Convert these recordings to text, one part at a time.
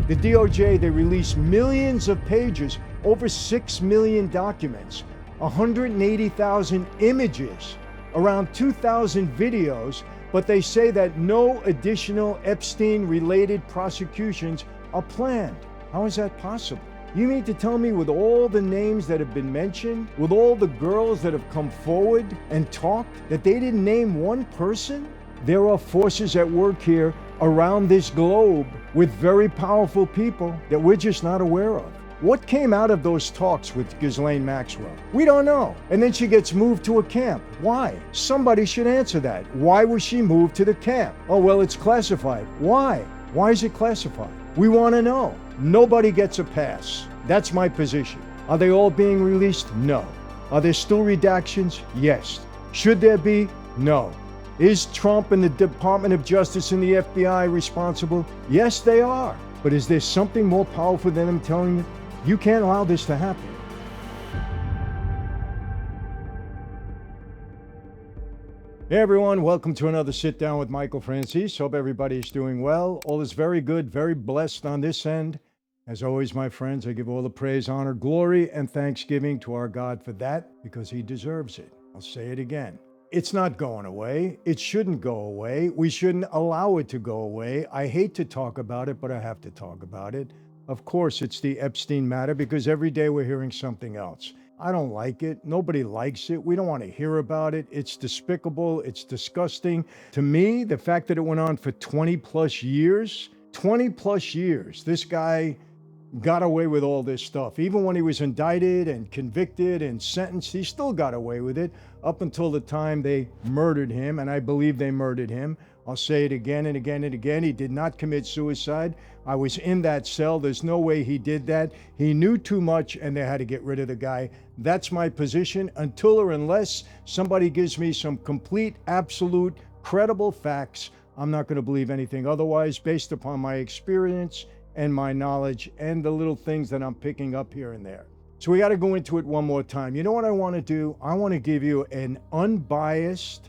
The DOJ, they released millions of pages, over 6 million documents, 180,000 images, around 2,000 videos, but they say that no additional Epstein-related prosecutions are planned. How is that possible? You mean to tell me with all the names that have been mentioned, with all the girls that have come forward and talked, that they didn't name one person? There are forces at work here around this globe with very powerful people that we're just not aware of. What came out of those talks with Ghislaine Maxwell? We don't know. And then she gets moved to a camp. Why? Somebody should answer that. Why was she moved to the camp? Oh, well, it's classified. Why? Why is it classified? We want to know. Nobody gets a pass. That's my position. Are they all being released? No. Are there still redactions? Yes. Should there be? No. Is Trump and the Department of Justice and the FBI responsible? Yes, they are. But is there something more powerful than them telling you, you can't allow this to happen? Hey everyone, welcome to another Sit Down with Michael Franzese. Hope everybody is doing well. All is very good, very blessed on this end. As always, my friends, I give all the praise, honor, glory, and thanksgiving to our God for that, because he deserves it. I'll say it again. It's not going away. It shouldn't go away. We shouldn't allow it to go away. I hate to talk about it, but I have to talk about it. Of course, it's the Epstein matter, because every day we're hearing something else. I don't like it. Nobody likes it. We don't want to hear about it. It's despicable. It's disgusting. To me, the fact that it went on for 20 plus years, this guy got away with all this stuff. Even when he was indicted and convicted and sentenced, he still got away with it up until the time they murdered him, and I believe they murdered him. I'll say it again and again and again. He did not commit suicide. I was in that cell. There's no way he did that. He knew too much, and they had to get rid of the guy. That's my position until or unless somebody gives me some complete, absolute, credible facts. I'm not going to believe anything otherwise based upon my experience and my knowledge and the little things that I'm picking up here and there. So we got to go into it one more time. You know what I want to do? I want to give you an unbiased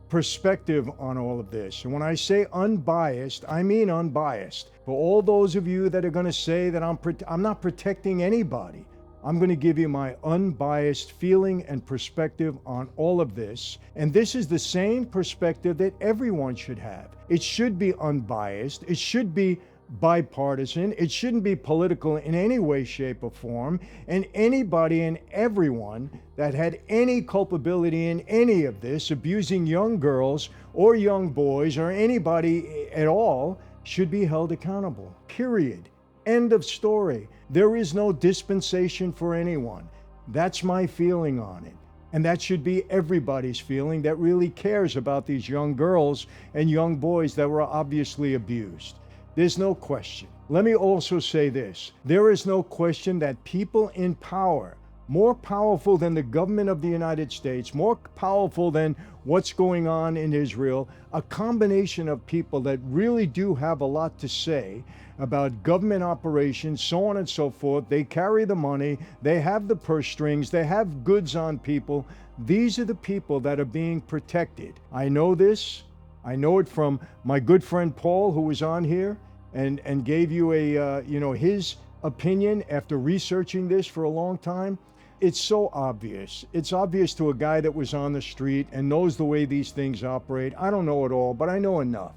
perspective on all of this. And when I say unbiased, I mean unbiased. For all those of you that are going to say that I'm not protecting anybody, I'm going to give you my unbiased feeling and perspective on all of this. And this is the same perspective that everyone should have. It should be unbiased. It should be bipartisan. It shouldn't be political in any way, shape, or form. And anybody and everyone that had any culpability in any of this, abusing young girls or young boys or anybody at all, should be held accountable. Period. End of story. There is no dispensation for anyone. That's my feeling on it. And that should be everybody's feeling that really cares about these young girls and young boys that were obviously abused. There's no question. Let me also say this. There is no question that people in power, more powerful than the government of the United States, more powerful than what's going on in Israel, a combination of people that really do have a lot to say about government operations, so on and so forth. They carry the money, they have the purse strings, they have goods on people. These are the people that are being protected. I know this. I know it from my good friend Paul, who was on here and gave you his opinion after researching this for a long time. It's so obvious. It's obvious to a guy that was on the street and knows the way these things operate. I don't know it all, but I know enough.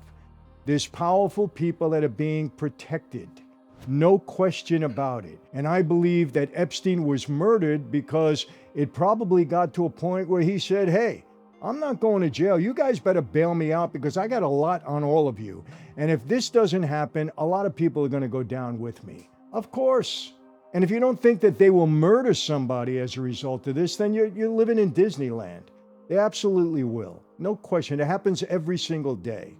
There's powerful people that are being protected. No question about it. And I believe that Epstein was murdered because it probably got to a point where he said, hey, I'm not going to jail. You guys better bail me out because I got a lot on all of you. And if this doesn't happen, a lot of people are going to go down with me. Of course. And if you don't think that they will murder somebody as a result of this, then you're living in Disneyland. They absolutely will. No question. It happens every single day.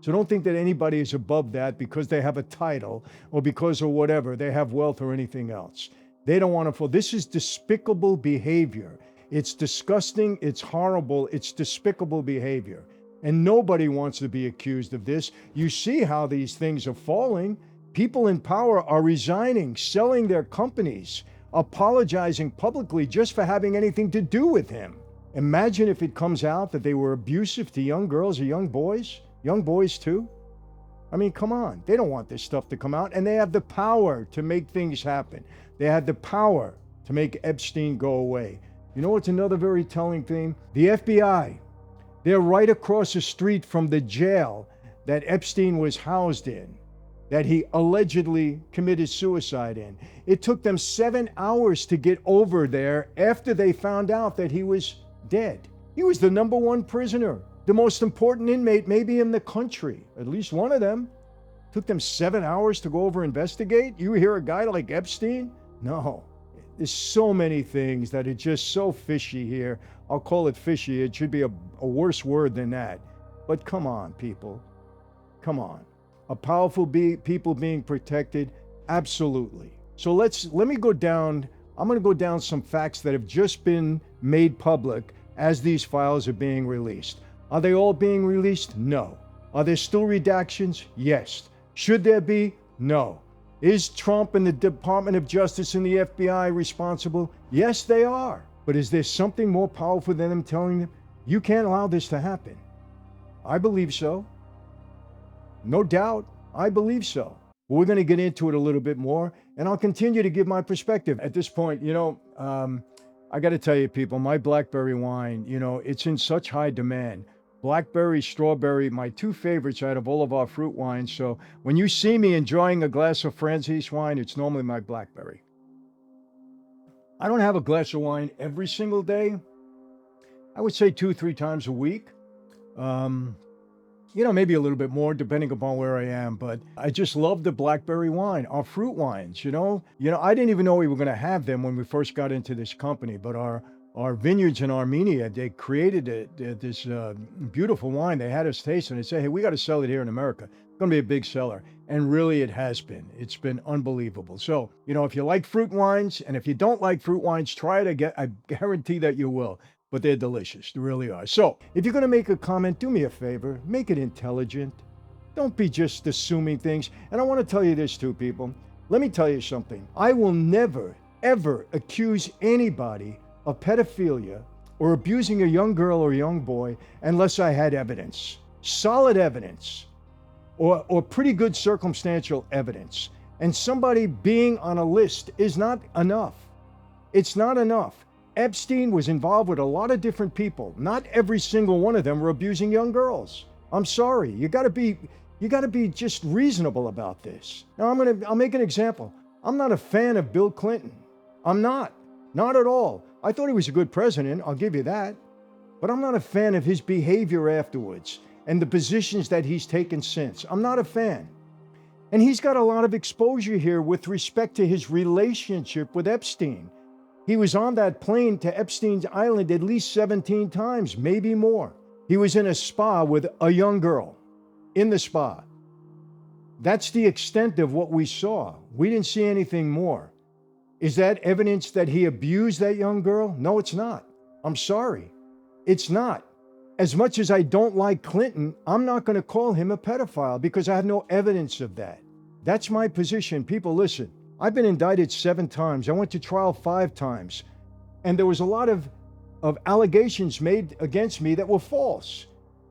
So don't think that anybody is above that because they have a title or because of whatever, they have wealth or anything else. They don't want to fall. This is despicable behavior. It's disgusting, it's horrible, it's despicable behavior. And nobody wants to be accused of this. You see how these things are falling. People in power are resigning, selling their companies, apologizing publicly just for having anything to do with him. Imagine if it comes out that they were abusive to young girls or young boys too. I mean, come on. They don't want this stuff to come out, and they have the power to make things happen. They had the power to make Epstein go away. You know what's another very telling thing? The FBI, they're right across the street from the jail that Epstein was housed in, that he allegedly committed suicide in. It took them 7 hours to get over there after they found out that he was dead. He was the #1 prisoner, the most important inmate maybe in the country, at least one of them. Took them 7 hours to go over and investigate? You hear a guy like Epstein? No. There's so many things that are just so fishy here. I'll call it fishy. It should be a worse word than that. But come on, people. Come on. A powerful people being protected? Absolutely. So let me go down. I'm going to go down some facts that have just been made public as these files are being released. Are they all being released? No. Are there still redactions? Yes. Should there be? No. Is Trump and the Department of Justice and the FBI responsible? Yes, they are. But is there something more powerful than them telling them, you can't allow this to happen? I believe so. No doubt, I believe so. But we're going to get into it a little bit more, and I'll continue to give my perspective. At this point, I got to tell you, people, my blackberry wine, it's in such high demand. Blackberry, strawberry, my two favorites out of all of our fruit wines. So when you see me enjoying a glass of Franzese wine, it's normally my blackberry. I don't have a glass of wine every single day. I would say 2-3 times a week. Maybe a little bit more depending upon where I am, but I just love the blackberry wine, our fruit wines, I didn't even know we were going to have them when we first got into this company, but our vineyards in Armenia, they created this beautiful wine. They had us taste it and they said, hey, we got to sell it here in America. It's going to be a big seller. And really it has been. It's been unbelievable. So, if you like fruit wines, and if you don't like fruit wines, try it again. I guarantee that you will. But they're delicious. They really are. So if you're going to make a comment, do me a favor. Make it intelligent. Don't be just assuming things. And I want to tell you this too, people. Let me tell you something. I will never, ever accuse anybody of pedophilia or abusing a young girl or young boy unless I had evidence. Solid evidence. Or pretty good circumstantial evidence. And somebody being on a list is not enough. It's not enough. Epstein was involved with a lot of different people. Not every single one of them were abusing young girls. I'm sorry. You got to be just reasonable about this. Now I'll make an example. I'm not a fan of Bill Clinton. I'm not at all. I thought he was a good president. I'll give you that. But I'm not a fan of his behavior afterwards and the positions that he's taken since. I'm not a fan. And he's got a lot of exposure here with respect to his relationship with Epstein. He was on that plane to Epstein's Island at least 17 times, maybe more. He was in a spa with a young girl, in the spa. That's the extent of what we saw. We didn't see anything more. Is that evidence that he abused that young girl? No, it's not. I'm sorry. It's not. As much as I don't like Clinton, I'm not going to call him a pedophile because I have no evidence of that. That's my position. People, listen. I've been indicted 7 times. I went to trial 5 times. And there was a lot of allegations made against me that were false.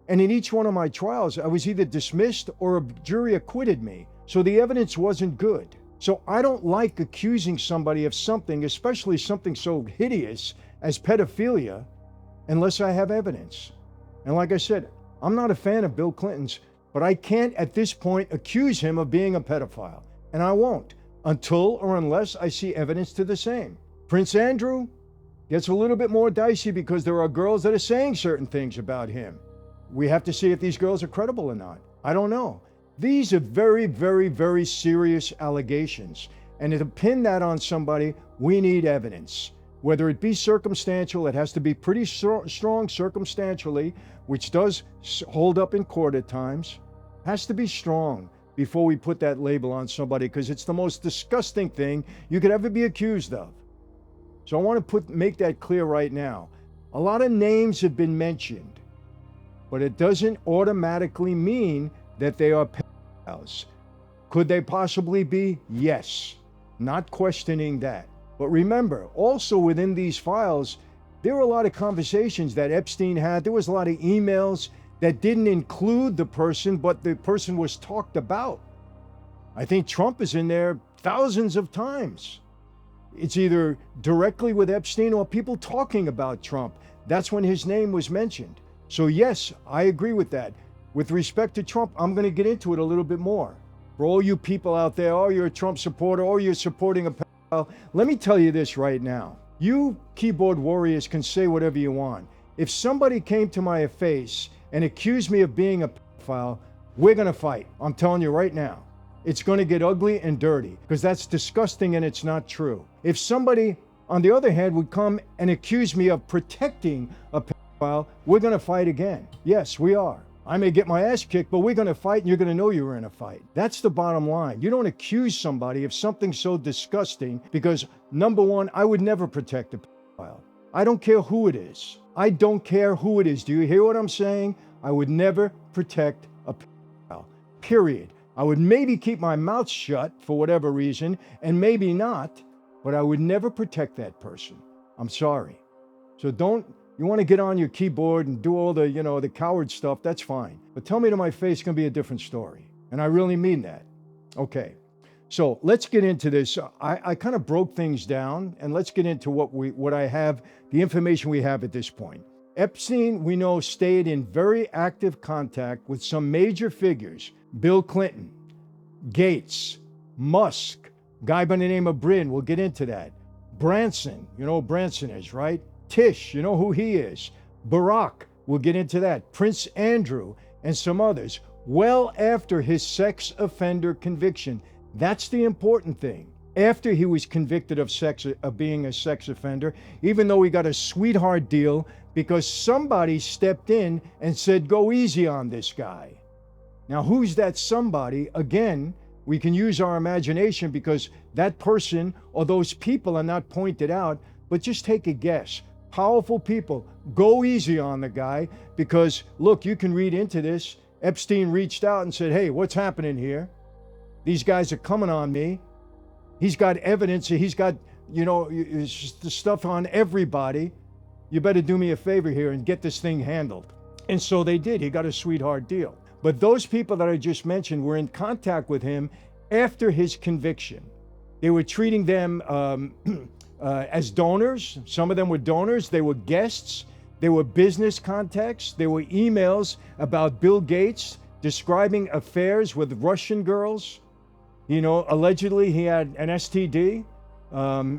And in each one of my trials, I was either dismissed or a jury acquitted me. So the evidence wasn't good. So I don't like accusing somebody of something, especially something so hideous as pedophilia, unless I have evidence. And like I said, I'm not a fan of Bill Clinton's, but I can't at this point accuse him of being a pedophile. And I won't. Until or unless I see evidence to the same. Prince Andrew gets a little bit more dicey because there are girls that are saying certain things about him. We have to see if these girls are credible or not. I don't know. These are very, very, very serious allegations. And to pin that on somebody, we need evidence. Whether it be circumstantial, it has to be pretty strong circumstantially, which does hold up in court at times. Has to be strong before we put that label on somebody, because it's the most disgusting thing you could ever be accused of. So I want to make that clear right now. A lot of names have been mentioned, but it doesn't automatically mean that they are pedophiles. Could they possibly be? Yes. Not questioning that. But remember, also within these files, there were a lot of conversations that Epstein had. There was a lot of emails. that didn't include the person, but the person was talked about. I think Trump is in there thousands of times. It's either directly with Epstein or people talking about Trump. That's when his name was mentioned. So yes, I agree with that. With respect to Trump, I'm going to get into it a little bit more. For all you people out there, oh, you're a Trump supporter, or you're supporting a pedophile, let me tell you this right now. You keyboard warriors can say whatever you want. If somebody came to my face and accused me of being a pedophile, we're going to fight. I'm telling you right now. It's going to get ugly and dirty because that's disgusting and it's not true. If somebody, on the other hand, would come and accuse me of protecting a pedophile, we're going to fight again. Yes, we are. I may get my ass kicked, but we're going to fight and you're going to know you were in a fight. That's the bottom line. You don't accuse somebody of something so disgusting because, number one, I would never protect a pedophile. I don't care who it is. I don't care who it is. Do you hear what I'm saying? I would never protect a pedophile, period. I would maybe keep my mouth shut for whatever reason, and maybe not, but I would never protect that person. I'm sorry. So you want to get on your keyboard and do all the, the coward stuff, that's fine. But tell me to my face, it's going to be a different story. And I really mean that. Okay. So let's get into this. I kind of broke things down, and let's get into what I have, the information we have at this point. Epstein, we know, stayed in very active contact with some major figures. Bill Clinton, Gates, Musk, guy by the name of Brin, we'll get into that. Branson, you know who Branson is, right? Tish, you know who he is. Barack, we'll get into that. Prince Andrew, and some others, well after his sex offender conviction. That's the important thing. After he was convicted of being a sex offender, even though he got a sweetheart deal because somebody stepped in and said, go easy on this guy. Now, who's that somebody? Again, we can use our imagination because that person or those people are not pointed out, but just take a guess. Powerful people, go easy on the guy because, look, you can read into this. Epstein reached out and said, hey, what's happening here? These guys are coming on me. He's got evidence. He's got, the stuff on everybody. You better do me a favor here and get this thing handled. And so they did. He got a sweetheart deal. But those people that I just mentioned were in contact with him after his conviction. They were treating them as donors. Some of them were donors. They were guests. They were business contacts. There were emails about Bill Gates describing affairs with Russian girls. Allegedly he had an STD.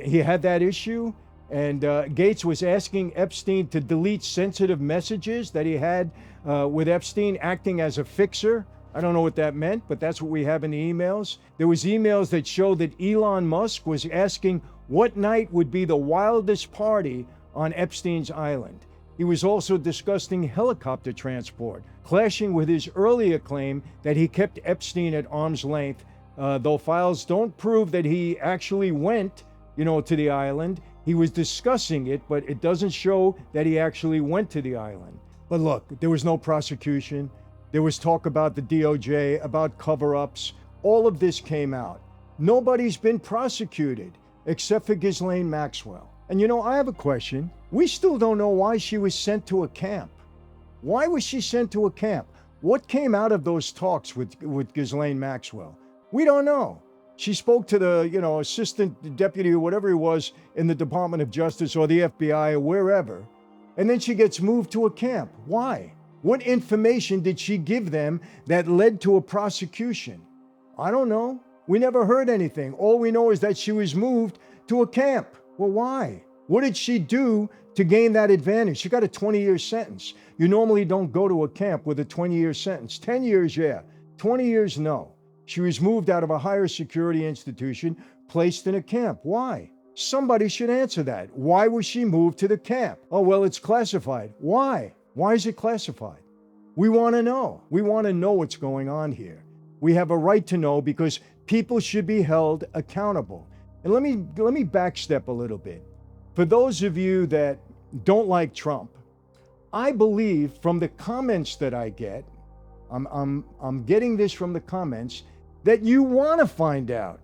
He had that issue. And Gates was asking Epstein to delete sensitive messages that he had with Epstein, acting as a fixer. I don't know what that meant, but that's what we have in the emails. There was emails that show that Elon Musk was asking what night would be the wildest party on Epstein's island. He was also discussing helicopter transport, clashing with his earlier claim that he kept Epstein at arm's length, though files don't prove that he actually went, to the island. He was discussing it, but it doesn't show that he actually went to the island. But look, there was no prosecution. There was talk about the DOJ, about cover-ups. All of this came out. Nobody's been prosecuted except for Ghislaine Maxwell. And I have a question. We still don't know why she was sent to a camp. Why was she sent to a camp? What came out of those talks with Ghislaine Maxwell? We don't know. She spoke to the, assistant deputy or whatever he was in the Department of Justice or the FBI or wherever. And then she gets moved to a camp. Why? What information did she give them that led to a prosecution? I don't know. We never heard anything. All we know is that she was moved to a camp. Well, why? What did she do to gain that advantage? She got a 20-year sentence. You normally don't go to a camp with a 20-year sentence. 10 years, yeah. 20 years, no. She was moved out of a higher security institution, placed in a camp. Why? Somebody should answer that. Why was she moved to the camp? Oh, well, it's classified. Why? Why is it classified? We want to know. We want to know what's going on here. We have a right to know because people should be held accountable. And let me backstep a little bit. For those of you that don't like Trump, I believe from the comments that I get, I'm getting this from the comments, that you want to find out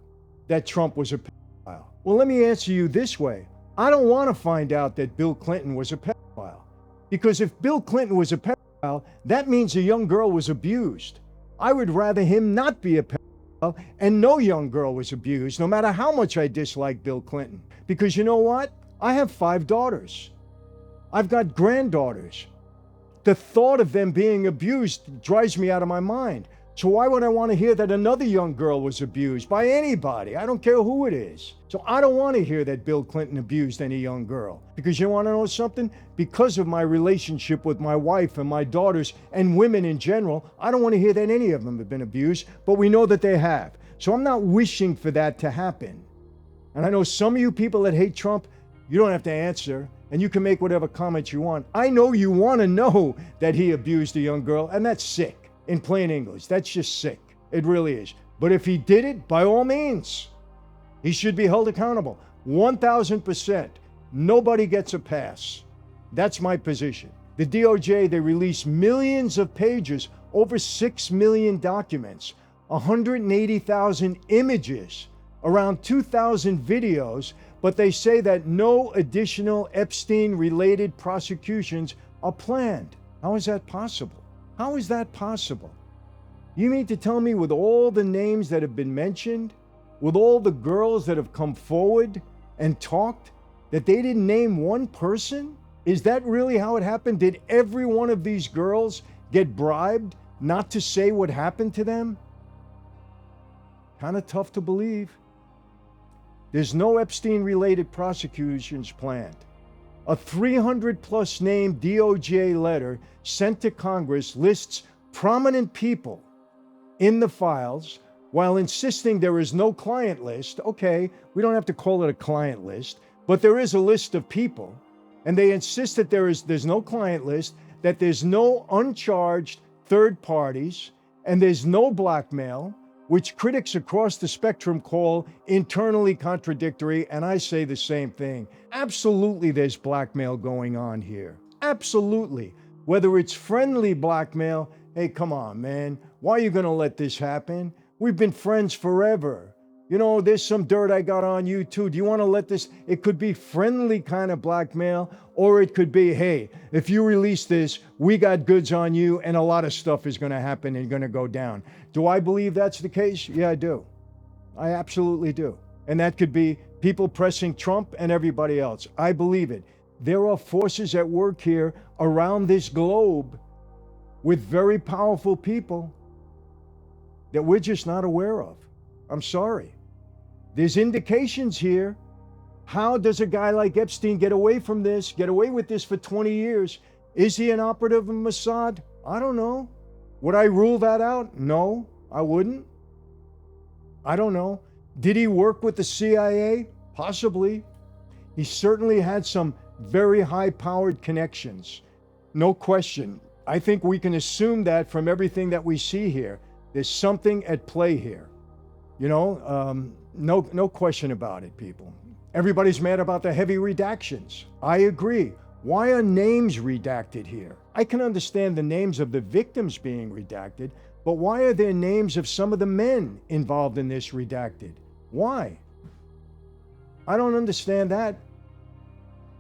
that Trump was a pedophile. Well, let me answer you this way. I don't want to find out that Bill Clinton was a pedophile. Because if Bill Clinton was a pedophile, pedophile, that means a young girl was abused. I would rather him not be a pedophile and no young girl was abused, no matter how much I dislike Bill Clinton. Because you know what? I have 5 daughters. I've got granddaughters. The thought of them being abused drives me out of my mind. So why would I want to hear that another young girl was abused by anybody? I don't care who it is. So I don't want to hear that Bill Clinton abused any young girl. Because you want to know something? Because of my relationship with my wife and my daughters and women in general, I don't want to hear that any of them have been abused, but we know that they have. So I'm not wishing for that to happen. And I know some of you people that hate Trump, you don't have to answer, and you can make whatever comments you want. I know you want to know that he abused a young girl, and that's sick. In plain English, that's just sick. It really is. But if he did it, by all means, he should be held accountable. 1,000%. Nobody gets a pass. That's my position. The DOJ, they released millions of pages, over 6 million documents, 180,000 images, around 2,000 videos, but they say that no additional Epstein-related prosecutions are planned. How is that possible? How is that possible? You mean to tell me with all the names that have been mentioned, with all the girls that have come forward and talked, that they didn't name one person? Is that really how it happened? Did every one of these girls get bribed not to say what happened to them? Kind of tough to believe. There's no Epstein-related prosecutions planned. A 300-plus name DOJ letter sent to Congress lists prominent people in the files while insisting there is no client list. Okay, we don't have to call it a client list, but there is a list of people. And they insist that there's no client list, that there's no uncharged third parties, and there's no blackmail, which critics across the spectrum call internally contradictory, and I say the same thing. Absolutely, there's blackmail going on here. Absolutely. Whether it's friendly blackmail, hey, come on, man. Why are you going to let this happen? We've been friends forever. You know, there's some dirt I got on you too. Do you want to let this? It could be friendly kind of blackmail, or it could be, hey, if you release this, we got goods on you and a lot of stuff is going to happen and going to go down. Do I believe that's the case? Yeah, I do. I absolutely do. And that could be people pressing Trump and everybody else. I believe it. There are forces at work here around this globe with very powerful people that we're just not aware of. I'm sorry. There's indications here. How does a guy like Epstein get away from this, get away with this for 20 years? Is he an operative of Mossad? I don't know. Would I rule that out? No, I wouldn't. I don't know. Did he work with the CIA? Possibly. He certainly had some very high-powered connections. No question. I think we can assume that from everything that we see here. There's something at play here. You know, no question about it, people. Everybody's mad about the heavy redactions. I agree. Why are names redacted here? I can understand the names of the victims being redacted, but why are there names of some of the men involved in this redacted? Why? I don't understand that.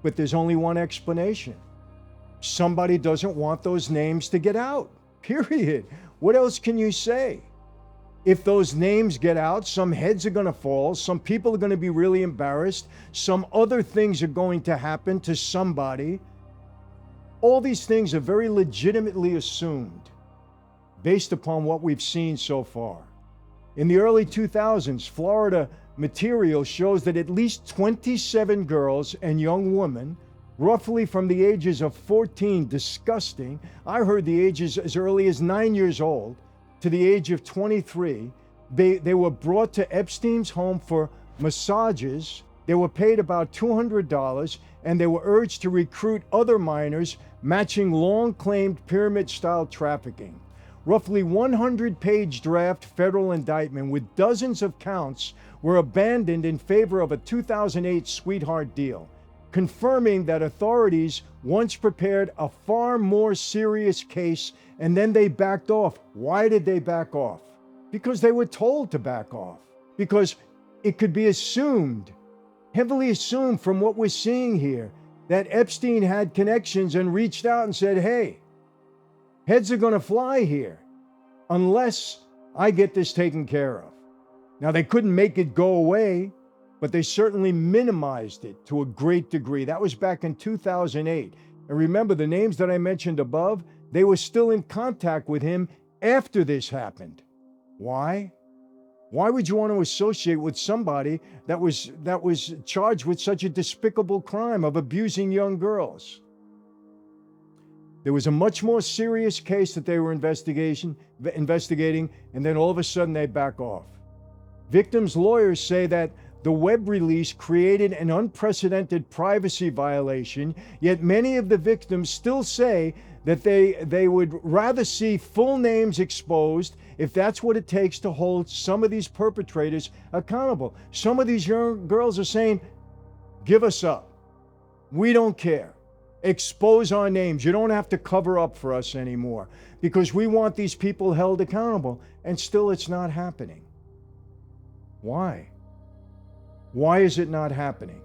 But there's only one explanation. Somebody doesn't want those names to get out, period. What else can you say? If those names get out, some heads are going to fall, some people are going to be really embarrassed, some other things are going to happen to somebody. All these things are very legitimately assumed based upon what we've seen so far. In the early 2000s, Florida material shows that at least 27 girls and young women, roughly from the ages of 14, disgusting, I heard the ages as early as 9 years old, to the age of 23, they were brought to Epstein's home for massages. They were paid about $200, and they were urged to recruit other minors, matching long-claimed pyramid-style trafficking. Roughly 100-page draft federal indictment with dozens of counts were abandoned in favor of a 2008 sweetheart deal, confirming that authorities once prepared a far more serious case and then they backed off. Why did they back off? Because they were told to back off. Because it could be assumed, heavily assumed from what we're seeing here, that Epstein had connections and reached out and said, hey, Heads are going to fly here unless I get this taken care of. Now, they couldn't make it go away, but they certainly minimized it to a great degree. That was back in 2008. And remember, the names that I mentioned above, they were still in contact with him after this happened. Why? Why would you want to associate with somebody that was charged with such a despicable crime of abusing young girls? There was a much more serious case that they were investigating, and then all of a sudden they back off. Victims' lawyers say that the web release created an unprecedented privacy violation, yet many of the victims still say that they would rather see full names exposed if that's what it takes to hold some of these perpetrators accountable. Some of these young girls are saying, give us up. We don't care. Expose our names. You don't have to cover up for us anymore because we want these people held accountable. And still it's not happening. Why? Why is it not happening?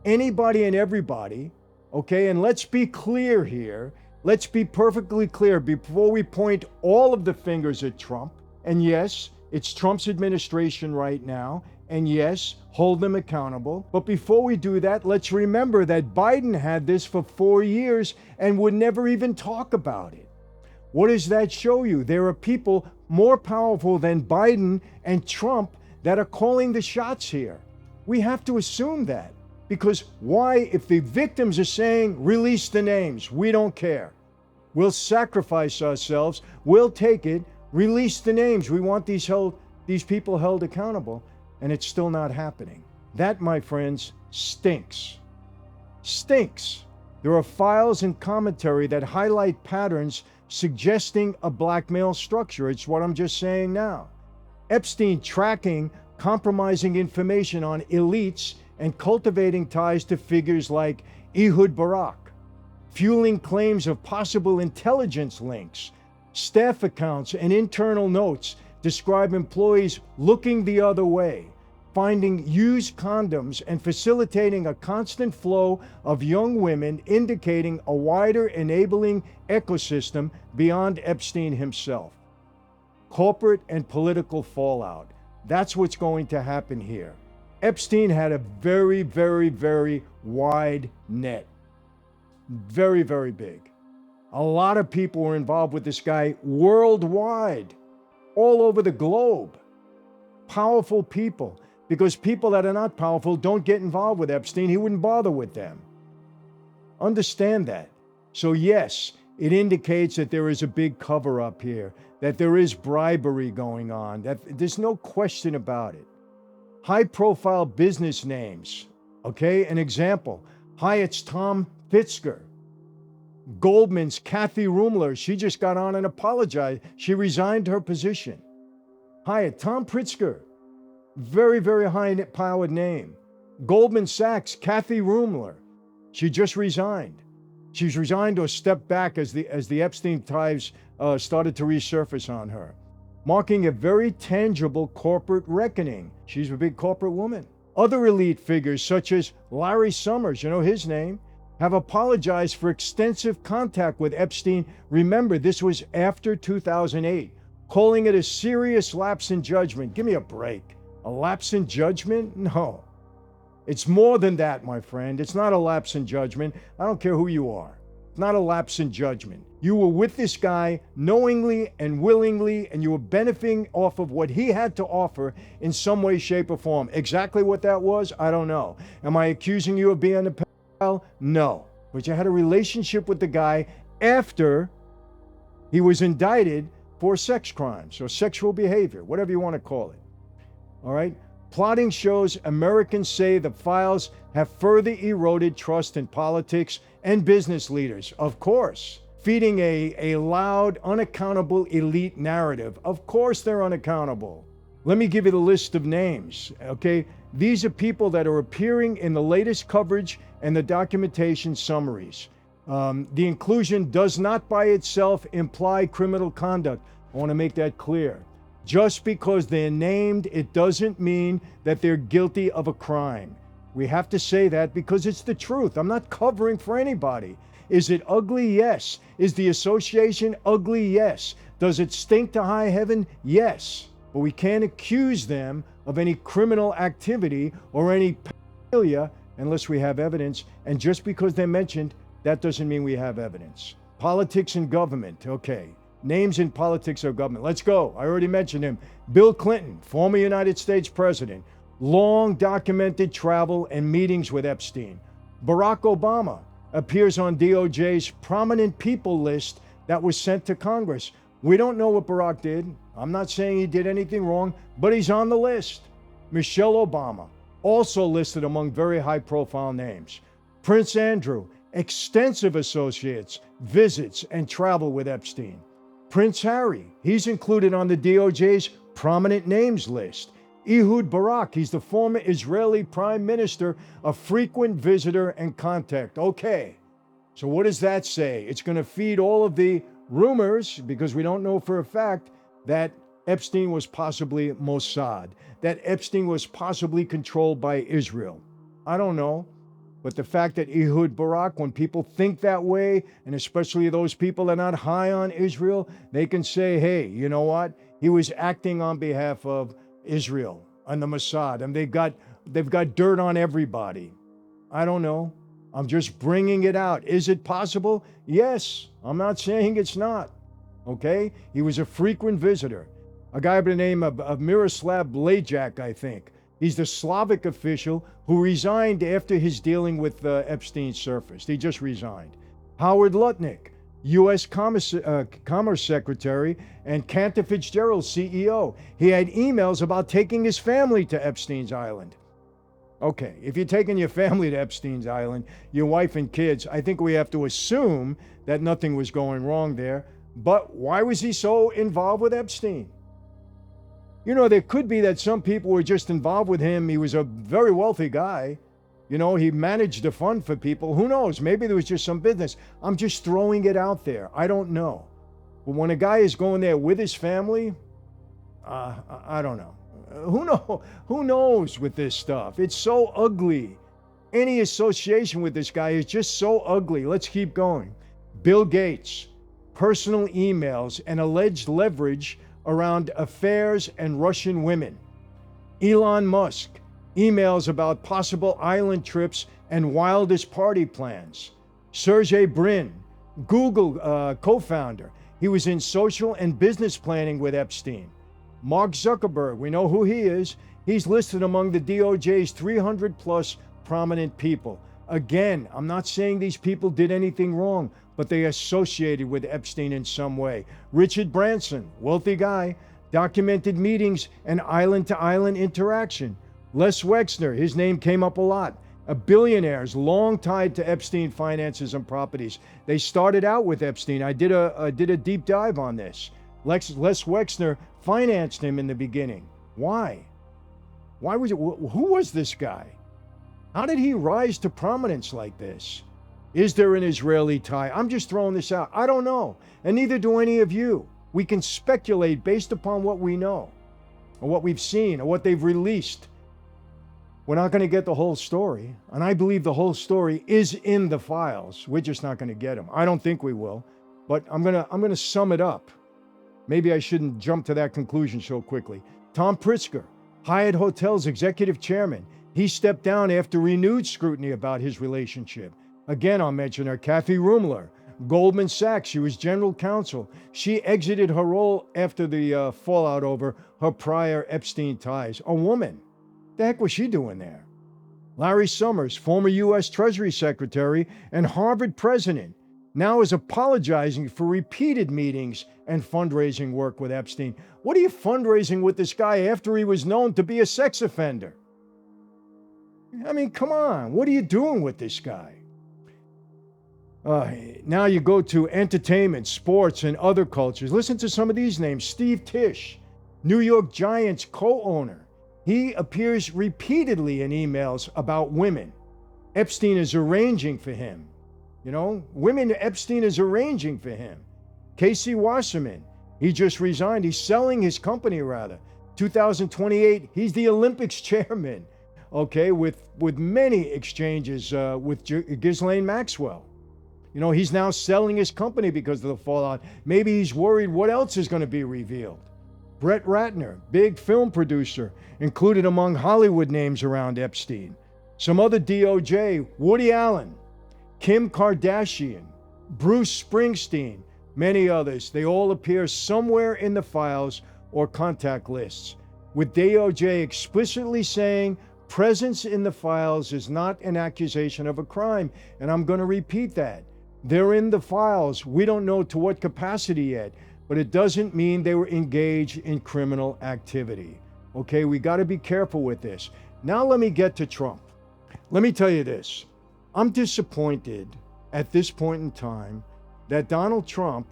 Anybody and everybody, okay, and let's be clear here. Let's be perfectly clear before we point all of the fingers at Trump. And yes, it's Trump's administration right now. And yes, hold them accountable. But before we do that, let's remember that Biden had this for 4 years and would never even talk about it. What does that show you? There are people more powerful than Biden and Trump that are calling the shots here. We have to assume that. Because why, if the victims are saying, release the names, we don't care. We'll sacrifice ourselves, we'll take it, release the names. We want these people held accountable, and it's still not happening. That, my friends, stinks. Stinks. There are files and commentary that highlight patterns suggesting a blackmail structure. It's what I'm just saying now. Epstein tracking compromising information on elites and cultivating ties to figures like Ehud Barak, fueling claims of possible intelligence links. Staff accounts and internal notes describe employees looking the other way, finding used condoms, and facilitating a constant flow of young women, indicating a wider enabling ecosystem beyond Epstein himself. Corporate and political fallout. That's what's going to happen here. Epstein had a very, very, very wide net. Very, very big. A lot of people were involved with this guy worldwide, all over the globe. Powerful people. Because people that are not powerful don't get involved with Epstein. He wouldn't bother with them. Understand that. So yes, it indicates that there is a big cover-up here, that there is bribery going on, that there's no question about it. High-profile business names, okay? An example, Hyatt's Tom Pritzker. Goldman's Kathy Rumler, she just got on and apologized. She resigned her position. Hyatt, Tom Pritzker, very, very high-powered name. Goldman Sachs, Kathy Rumler, she just resigned. She's resigned or stepped back as the Epstein ties started to resurface on her, marking a very tangible corporate reckoning. She's a big corporate woman. Other elite figures, such as Larry Summers, you know his name, have apologized for extensive contact with Epstein. Remember, this was after 2008, calling it a serious lapse in judgment. Give me a break. A lapse in judgment? No. It's more than that, my friend. It's not a lapse in judgment. I don't care who you are. It's not a lapse in judgment. You were with this guy knowingly and willingly, and you were benefiting off of what he had to offer in some way, shape, or form. Exactly what that was, I don't know. Am I accusing you of being a pedophile? No. But you had a relationship with the guy after he was indicted for sex crimes or sexual behavior, whatever you want to call it. All right? Plotting shows Americans say the files have further eroded trust in politics and business leaders. Of course. Feeding a loud, unaccountable elite narrative. Of course they're unaccountable. Let me give you the list of names, okay? These are people that are appearing in the latest coverage and the documentation summaries. The inclusion does not by itself imply criminal conduct. I want to make that clear. Just because they're named, it doesn't mean that they're guilty of a crime. We have to say that because it's the truth. I'm not covering for anybody. Is it ugly? Yes. Is the association ugly? Yes. Does it stink to high heaven? Yes. But we can't accuse them of any criminal activity or any pedophilia unless we have evidence. And just because they're mentioned, that doesn't mean we have evidence. Politics and government. Okay. Names in politics or government. Let's go. I already mentioned him. Bill Clinton, former United States president. Long documented travel and meetings with Epstein. Barack Obama appears on DOJ's prominent people list that was sent to Congress. We don't know what Barack did. I'm not saying he did anything wrong, but he's on the list. Michelle Obama, also listed among very high-profile names. Prince Andrew, extensive associates, visits, and travel with Epstein. Prince Harry, he's included on the DOJ's prominent names list. Ehud Barak, he's the former Israeli prime minister, a frequent visitor and contact. Okay, so what does that say? It's going to feed all of the rumors, because we don't know for a fact, that Epstein was possibly Mossad, that Epstein was possibly controlled by Israel. I don't know. But the fact that Ehud Barak, when people think that way, and especially those people that are not high on Israel, they can say, hey, you know what? He was acting on behalf of Israel and the Mossad, and they've got dirt on everybody. I don't know. I'm just bringing it out. Is it possible? Yes. I'm not saying it's not. Okay? He was a frequent visitor. A guy by the name of Miroslav Blajak, I think. He's the Slavic official who resigned after his dealing with Epstein surfaced. He just resigned. Howard Lutnick, U.S. Commerce Secretary and Cantor Fitzgerald CEO. He had emails about taking his family to Epstein's Island. Okay, if you're taking your family to Epstein's Island, your wife and kids, I think we have to assume that nothing was going wrong there. But why was he so involved with Epstein? You know, there could be that some people were just involved with him. He was a very wealthy guy. You know, he managed a fund for people. Who knows? Maybe there was just some business. I'm just throwing it out there. I don't know. But when a guy is going there with his family, I don't know. Who knows with this stuff? It's so ugly. Any association with this guy is just so ugly. Let's keep going. Bill Gates, personal emails and alleged leverage around affairs and Russian women. Elon Musk, emails about possible island trips and wildest party plans. Sergey Brin, Google co-founder. He was in social and business planning with Epstein. Mark Zuckerberg, we know who he is. He's listed among the DOJ's 300 plus prominent people. Again, I'm not saying these people did anything wrong, but they associated with Epstein in some way. Richard Branson, wealthy guy, documented meetings and island-to-island interaction. Les Wexner, his name came up a lot. A billionaires long tied to Epstein finances and properties. They started out with Epstein. I did a deep dive on this. Les Wexner financed him in the beginning. Why? Who was this guy? How did he rise to prominence like this? Is there an Israeli tie? I'm just throwing this out. I don't know. And neither do any of you. We can speculate based upon what we know, or what we've seen, or what they've released. We're not going to get the whole story. And I believe the whole story is in the files. We're just not going to get them. I don't think we will. But I'm going to sum it up. Maybe I shouldn't jump to that conclusion so quickly. Tom Pritzker, Hyatt Hotels executive chairman. He stepped down after renewed scrutiny about his relationship. Again, I'll mention her. Kathy Rumler, Goldman Sachs. She was general counsel. She exited her role after the fallout over her prior Epstein ties. A woman. The heck was she doing there? Larry Summers, former U.S. Treasury Secretary and Harvard president, now is apologizing for repeated meetings and fundraising work with Epstein. What are you fundraising with this guy after he was known to be a sex offender? I mean, come on. What are you doing with this guy? Now you go to entertainment, sports, and other cultures. Listen to some of these names. Steve Tisch, New York Giants co-owner. He appears repeatedly in emails about women. Epstein is arranging for him. You know, women Epstein is arranging for him. Casey Wasserman, he just resigned. He's selling his company, rather. 2028, he's the Olympics chairman. Okay, with many exchanges with Ghislaine Maxwell. You know, he's now selling his company because of the fallout. Maybe he's worried what else is going to be revealed. Brett Ratner, big film producer, included among Hollywood names around Epstein. Some other DOJ, Woody Allen, Kim Kardashian, Bruce Springsteen, many others. They all appear somewhere in the files or contact lists, with DOJ explicitly saying presence in the files is not an accusation of a crime. And I'm going to repeat that. They're in the files. We don't know to what capacity yet, but it doesn't mean they were engaged in criminal activity. Okay, we got to be careful with this. Now let me get to Trump. Let me tell you this. I'm disappointed at this point in time that Donald Trump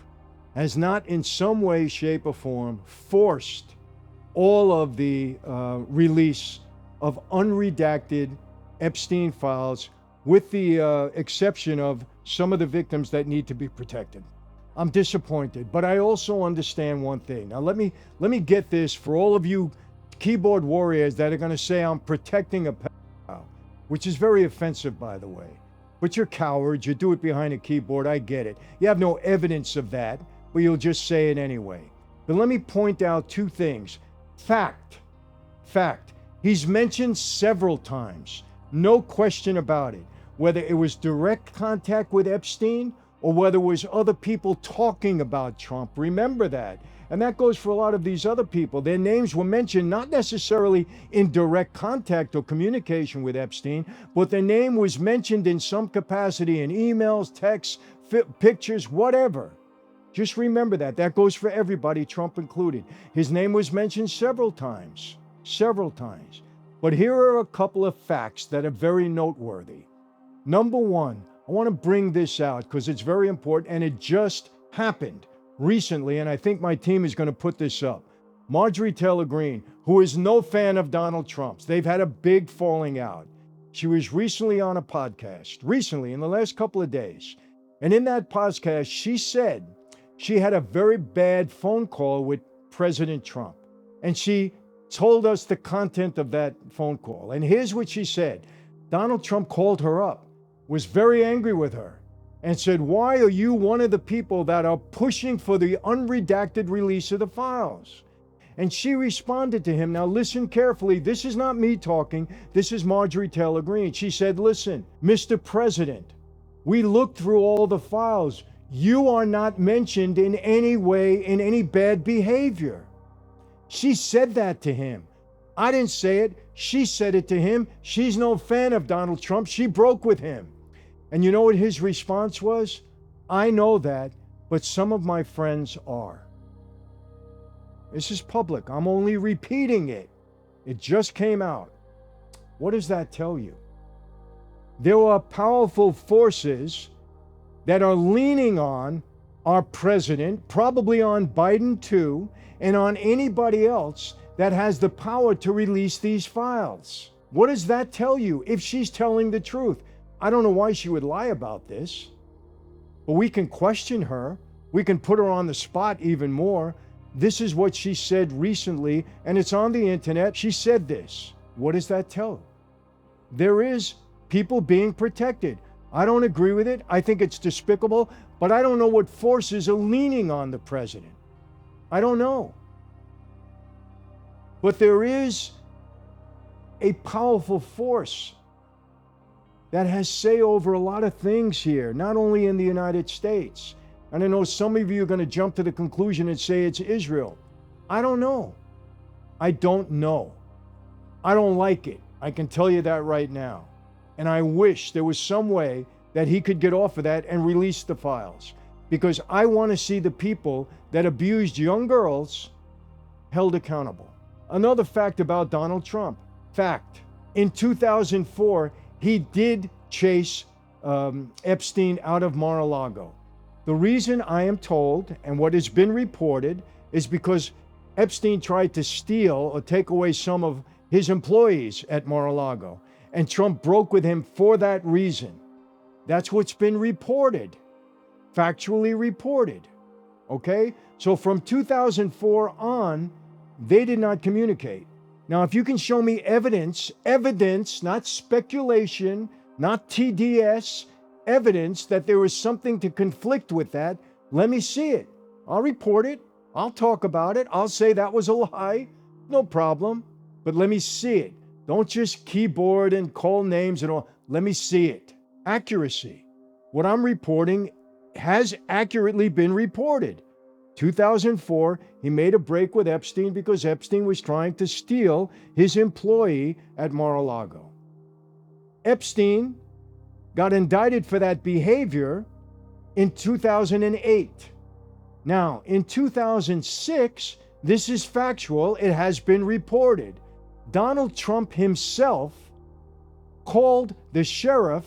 has not in some way, shape, or form forced all of the release of unredacted Epstein files, with the exception of some of the victims that need to be protected. I'm disappointed, but I also understand one thing. Now let me get this for all of you keyboard warriors that are going to say I'm protecting a pedophile, which is very offensive, by the way. But you're cowards. You do it behind a keyboard. I get it. You have no evidence of that, but you'll just say it anyway. But let me point out two things. Fact. He's mentioned several times, no question about it, whether it was direct contact with Epstein or whether it was other people talking about Trump. Remember that. And that goes for a lot of these other people. Their names were mentioned not necessarily in direct contact or communication with Epstein, but their name was mentioned in some capacity in emails, texts, pictures, whatever. Just remember that. That goes for everybody, Trump included. His name was mentioned several times. But here are a couple of facts that are very noteworthy. Number one, I want to bring this out because it's very important, and it just happened recently, and I think my team is going to put this up. Marjorie Taylor Greene, who is no fan of Donald Trump's, they've had a big falling out. She was recently on a podcast, in the last couple of days. And in that podcast, she said she had a very bad phone call with President Trump. And she told us the content of that phone call. And here's what she said. Donald Trump called her up, was very angry with her, and said, "Why are you one of the people that are pushing for the unredacted release of the files?" And she responded to him. Now listen carefully. This is not me talking. This is Marjorie Taylor Greene. She said, "Listen, Mr. President, we looked through all the files. You are not mentioned in any way in any bad behavior." She said that to him. I didn't say it. She said it to him. She's no fan of Donald Trump. She broke with him. And you know what his response was? "I know that, but some of my friends are." This is public. I'm only repeating it. It just came out. What does that tell you? There are powerful forces that are leaning on our president, probably on Biden too, and on anybody else that has the power to release these files. What does that tell you if she's telling the truth? I don't know why she would lie about this, but we can question her. We can put her on the spot even more. This is what she said recently, and it's on the internet. She said this. What does that tell? There is people being protected. I don't agree with it. I think it's despicable, but I don't know what forces are leaning on the president. I don't know. But there is a powerful force that has say over a lot of things here, not only in the United States. And I know some of you are going to jump to the conclusion and say it's Israel. I don't know. I don't know. I don't like it. I can tell you that right now. And I wish there was some way that he could get off of that and release the files. Because I want to see the people that abused young girls held accountable. Another fact about Donald Trump. Fact. In 2004, he did chase Epstein out of Mar-a-Lago. The reason I am told, and what has been reported, is because Epstein tried to steal or take away some of his employees at Mar-a-Lago. And Trump broke with him for that reason. That's what's been reported, factually reported. Okay? So from 2004 on, they did not communicate. Now, if you can show me evidence, not speculation, not TDS, evidence that there was something to conflict with that, let me see it. I'll report it. I'll talk about it. I'll say that was a lie. No problem. But let me see it. Don't just keyboard and call names and all. Let me see it. Accuracy. What I'm reporting has accurately been reported. 2004, he made a break with Epstein because Epstein was trying to steal his employee at Mar-a-Lago. Epstein got indicted for that behavior in 2008. Now, in 2006, this is factual, it has been reported. Donald Trump himself called the sheriff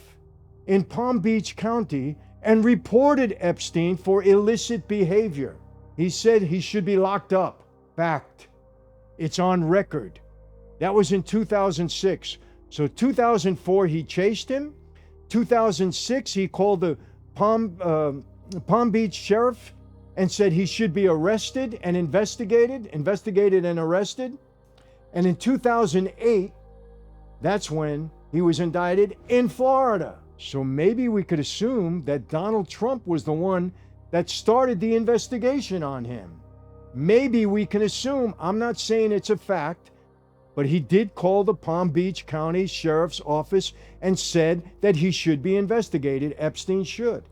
in Palm Beach County and reported Epstein for illicit behavior. He said he should be locked up. Fact. It's on record. That was in 2006. So 2004, he chased him. 2006, he called the Palm Beach sheriff and said he should be arrested and investigated and arrested. And in 2008, that's when he was indicted in Florida. So maybe we could assume that Donald Trump was the one that started the investigation on him. Maybe we can assume, I'm not saying it's a fact, but he did call the Palm Beach County Sheriff's Office and said that he should be investigated. Epstein should.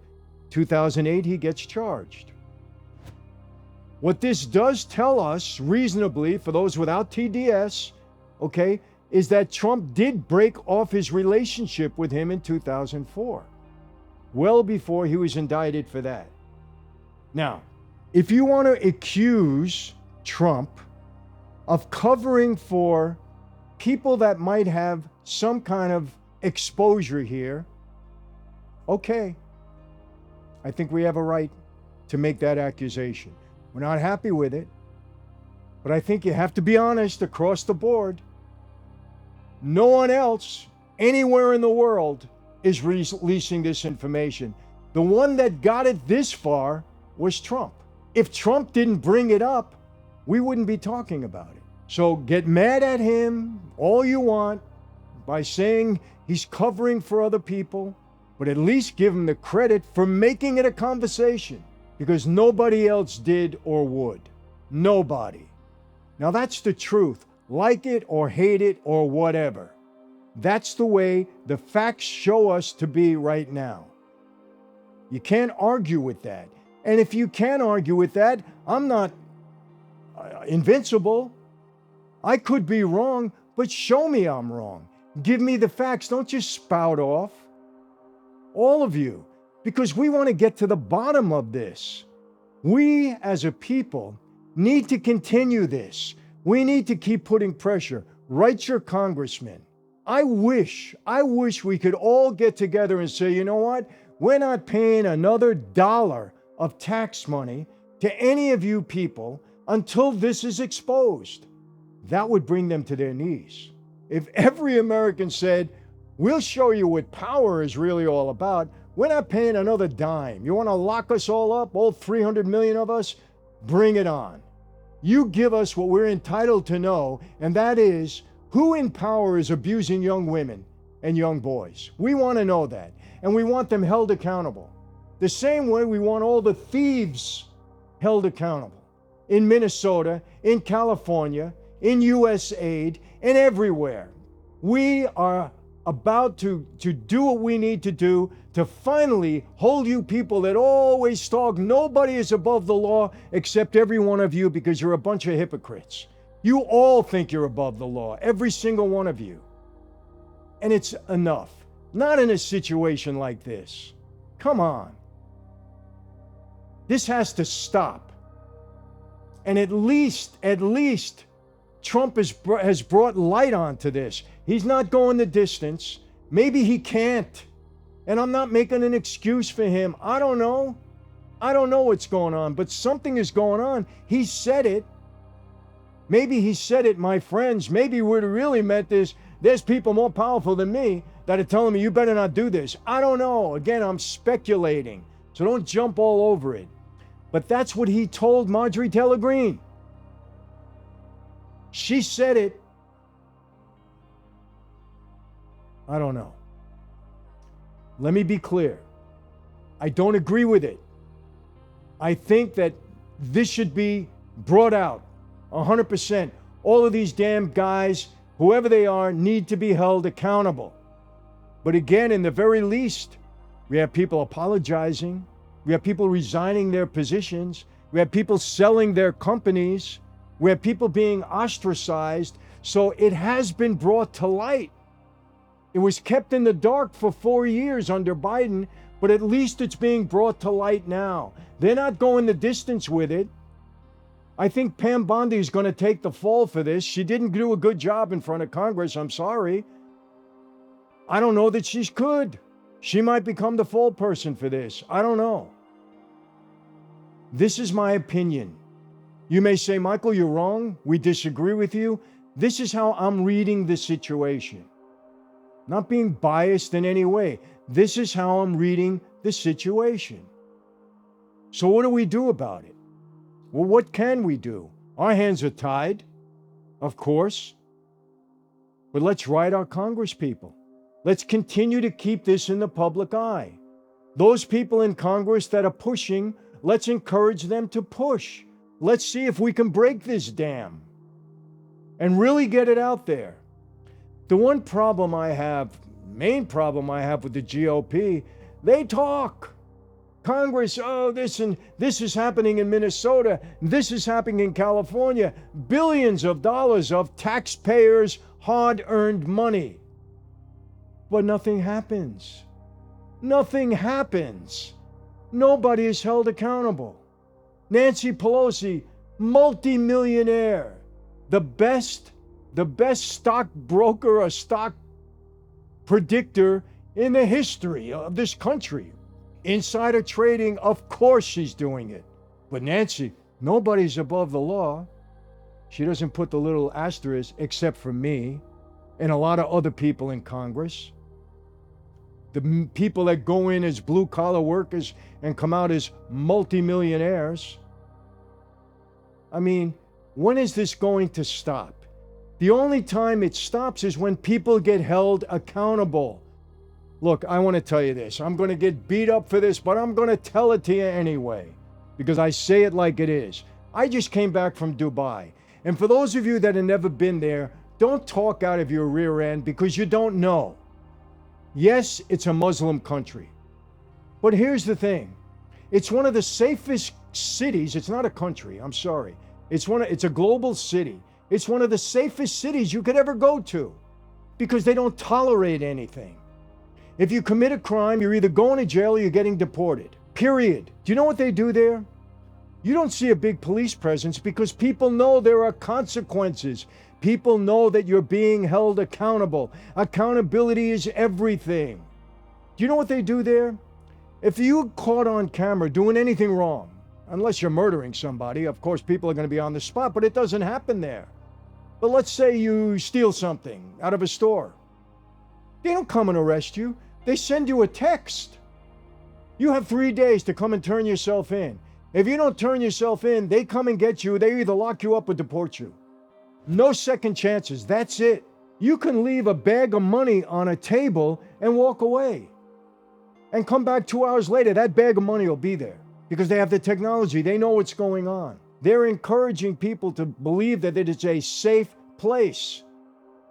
2008, he gets charged. What this does tell us reasonably, for those without TDS, okay, is that Trump did break off his relationship with him in 2004, well before he was indicted for that. Now, if you want to accuse Trump of covering for people that might have some kind of exposure here, okay, I think we have a right to make that accusation. We're not happy with it, but I think you have to be honest across the board. No one else anywhere in the world is releasing this information. The one that got it this far was Trump. If Trump didn't bring it up, we wouldn't be talking about it. So get mad at him all you want by saying he's covering for other people, but at least give him the credit for making it a conversation, because nobody else did or would. Nobody. Now that's the truth. Like it or hate it or whatever. That's the way the facts show us to be right now. You can't argue with that. And if you can argue with that, I'm not invincible. I could be wrong, but show me I'm wrong. Give me the facts. Don't just spout off. All of you. Because we want to get to the bottom of this. We as a people need to continue this. We need to keep putting pressure. Write your congressman. I wish we could all get together and say, you know what? We're not paying another dollar of tax money to any of you people until this is exposed. That would bring them to their knees. If every American said, we'll show you what power is really all about, we're not paying another dime. You want to lock us all up, all 300 million of us? Bring it on. You give us what we're entitled to know, and that is who in power is abusing young women and young boys. We want to know that, and we want them held accountable. The same way we want all the thieves held accountable. In Minnesota, in California, in USAID, and everywhere. We are about to do what we need to do to finally hold you people that always talk. Nobody is above the law except every one of you, because you're a bunch of hypocrites. You all think you're above the law, every single one of you. And it's enough. Not in a situation like this. Come on. This has to stop. And at least Trump has brought light onto this. He's not going the distance. Maybe he can't. And I'm not making an excuse for him. I don't know. I don't know what's going on, but something is going on. He said it. Maybe he said it, my friends. Maybe what he really meant is there's people more powerful than me that are telling me you better not do this. I don't know. Again, I'm speculating. So don't jump all over it. But that's what he told Marjorie Taylor Greene. She said it. I don't know. Let me be clear. I don't agree with it. I think that this should be brought out 100%. All of these damn guys, whoever they are, need to be held accountable. But again, in the very least, we have people apologizing. We have people resigning their positions. We have people selling their companies. We have people being ostracized. So it has been brought to light. It was kept in the dark for 4 years under Biden, but at least it's being brought to light now. They're not going the distance with it. I think Pam Bondi is going to take the fall for this. She didn't do a good job in front of Congress. I'm sorry. I don't know that she could. She might become the fall person for this. I don't know. This is my opinion. You may say, Michael, you're wrong. We disagree with you. This is how I'm reading the situation. Not being biased in any way. This is how I'm reading the situation. So what do we do about it? Well, what can we do? Our hands are tied, of course. But let's write our congresspeople. Let's continue to keep this in the public eye. Those people in Congress that are pushing, let's encourage them to push. Let's see if we can break this dam and really get it out there. The one problem I have, main problem I have with the GOP, they talk. Congress, oh, this is happening in Minnesota. This is happening in California. Billions of dollars of taxpayers' hard-earned money. But nothing happens. Nothing happens. Nobody is held accountable. Nancy Pelosi, multimillionaire, the best stockbroker or stock predictor in the history of this country. Insider trading, of course she's doing it. But Nancy, nobody's above the law. She doesn't put the little asterisk except for me and a lot of other people in Congress. The people that go in as blue-collar workers and come out as multimillionaires. I mean, when is this going to stop? The only time it stops is when people get held accountable. Look, I want to tell you this. I'm going to get beat up for this, but I'm going to tell it to you anyway, because I say it like it is. I just came back from Dubai. And for those of you that have never been there, don't talk out of your rear end because you don't know. Yes, it's a Muslim country. But here's the thing. It's one of the safest cities. It's not a country. I'm sorry. It's a global city. It's one of the safest cities you could ever go to because they don't tolerate anything. If you commit a crime, you're either going to jail or you're getting deported. Period. Do you know what they do there? You don't see a big police presence because people know there are consequences. People know that you're being held accountable. Accountability is everything. Do you know what they do there? If you're caught on camera doing anything wrong, unless you're murdering somebody, of course people are going to be on the spot, but it doesn't happen there. But let's say you steal something out of a store. They don't come and arrest you. They send you a text. You have 3 days to come and turn yourself in. If you don't turn yourself in, they come and get you. They either lock you up or deport you. No second chances. That's it. You can leave a bag of money on a table and walk away. And come back 2 hours later, that bag of money will be there because they have the technology. They know what's going on. They're encouraging people to believe that it is a safe place.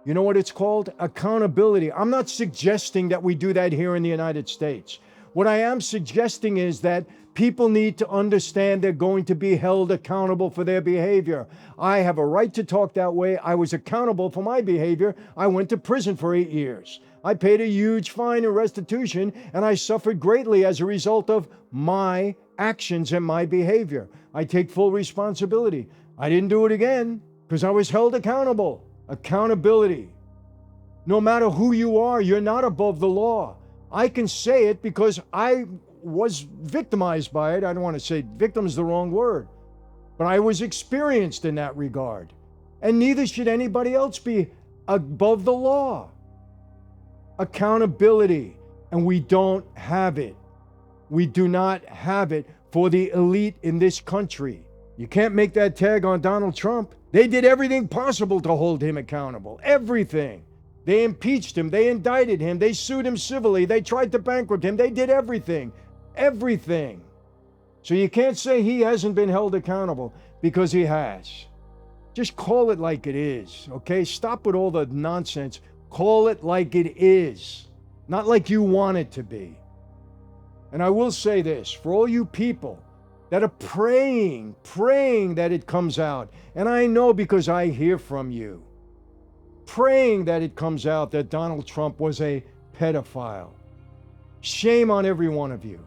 You know what it's called? Accountability. I'm not suggesting that we do that here in the United States. What I am suggesting is that people need to understand they're going to be held accountable for their behavior. I have a right to talk that way. I was accountable for my behavior. I went to prison for 8 years. I paid a huge fine and restitution, and I suffered greatly as a result of my actions and my behavior. I take full responsibility. I didn't do it again because I was held accountable. Accountability. No matter who you are, you're not above the law. I can say it because I was victimized by it. I don't want to say victim is the wrong word, but I was experienced in that regard. And neither should anybody else be above the law. Accountability. And we don't have it. We do not have it for the elite in this country. You can't make that tag on Donald Trump. They did everything possible to hold him accountable. Everything. They impeached him. They indicted him. They sued him civilly. They tried to bankrupt him. They did everything. Everything. So you can't say he hasn't been held accountable, because he has. Just call it like it is, okay? Stop with all the nonsense. Call it like it is, not like you want it to be. And I will say this, for all you people that are praying that it comes out, and I know because I hear from you, praying that it comes out that Donald Trump was a pedophile. Shame on every one of you.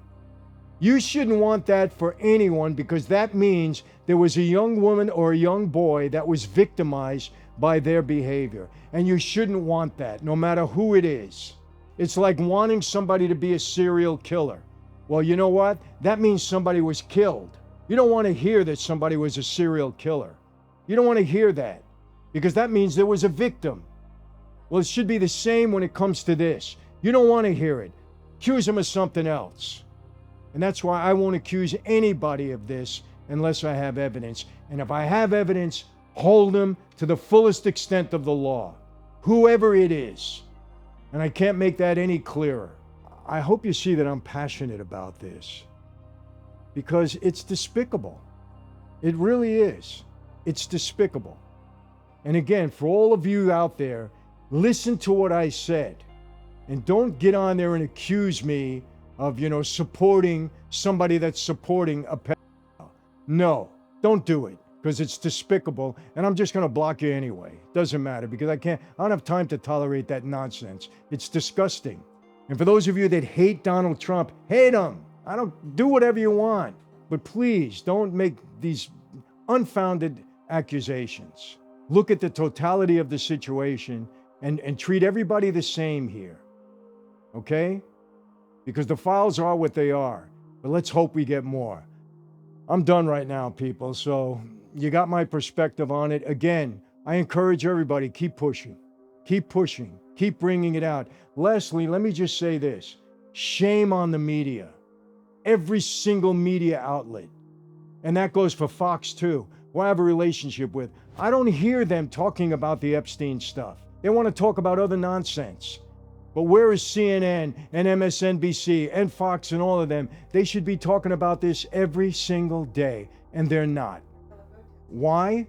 You shouldn't want that for anyone, because that means there was a young woman or a young boy that was victimized by their behavior. And you shouldn't want that, no matter who it is. It's like wanting somebody to be a serial killer. Well, you know what? That means somebody was killed. You don't want to hear that somebody was a serial killer. You don't want to hear that, because that means there was a victim. Well, it should be the same when it comes to this. You don't want to hear it. Accuse them of something else. And that's why I won't accuse anybody of this unless I have evidence. And if I have evidence, hold them to the fullest extent of the law, whoever it is. And I can't make that any clearer. I hope you see that I'm passionate about this, because it's despicable. It really is. It's despicable. And again, for all of you out there, listen to what I said. And don't get on there and accuse me of, supporting somebody that's supporting a pedophile. No, don't do it, because it's despicable, and I'm just going to block you anyway. Doesn't matter, because I don't have time to tolerate that nonsense. It's disgusting. And for those of you that hate Donald Trump, hate him. I don't do whatever you want, but please don't make these unfounded accusations. Look at the totality of the situation and treat everybody the same here. Okay? Because the files are what they are. But let's hope we get more. I'm done right now, people. So you got my perspective on it. Again, I encourage everybody, keep pushing. Keep pushing. Keep bringing it out. Lastly, let me just say this. Shame on the media. Every single media outlet. And that goes for Fox too, who I have a relationship with. I don't hear them talking about the Epstein stuff. They want to talk about other nonsense. But where is CNN and MSNBC and Fox and all of them? They should be talking about this every single day, and they're not. Why?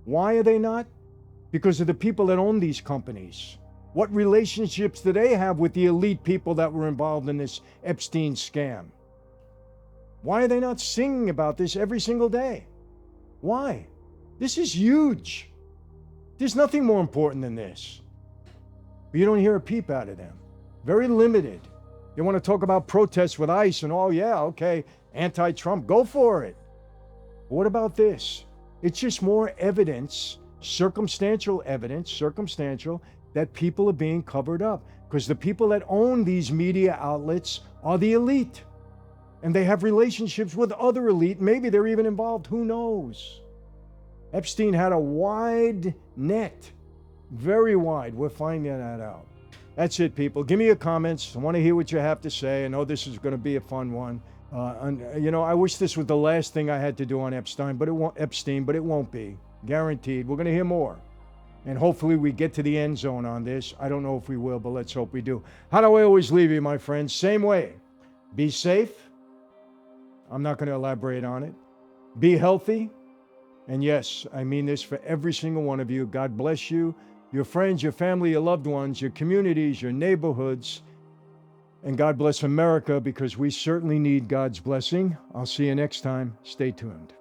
Why are they not? Because of the people that own these companies. What relationships do they have with the elite people that were involved in this Epstein scam? Why are they not singing about this every single day? Why? This is huge. There's nothing more important than this. But you don't hear a peep out of them. Very limited. They want to talk about protests with ICE and okay, anti-Trump, go for it. But what about this? It's just more evidence, circumstantial evidence, that people are being covered up. Because the people that own these media outlets are the elite. And they have relationships with other elite. Maybe they're even involved. Who knows? Epstein had a wide net. Very wide. We're finding that out. That's it, people. Give me your comments. I want to hear what you have to say. I know this is going to be a fun one. I wish this was the last thing I had to do on Epstein, but it won't be. Guaranteed. We're going to hear more. And hopefully we get to the end zone on this. I don't know if we will, but let's hope we do. How do I always leave you, my friends? Same way. Be safe. I'm not going to elaborate on it. Be healthy. And yes, I mean this for every single one of you. God bless you, your friends, your family, your loved ones, your communities, your neighborhoods. And God bless America, because we certainly need God's blessing. I'll see you next time. Stay tuned.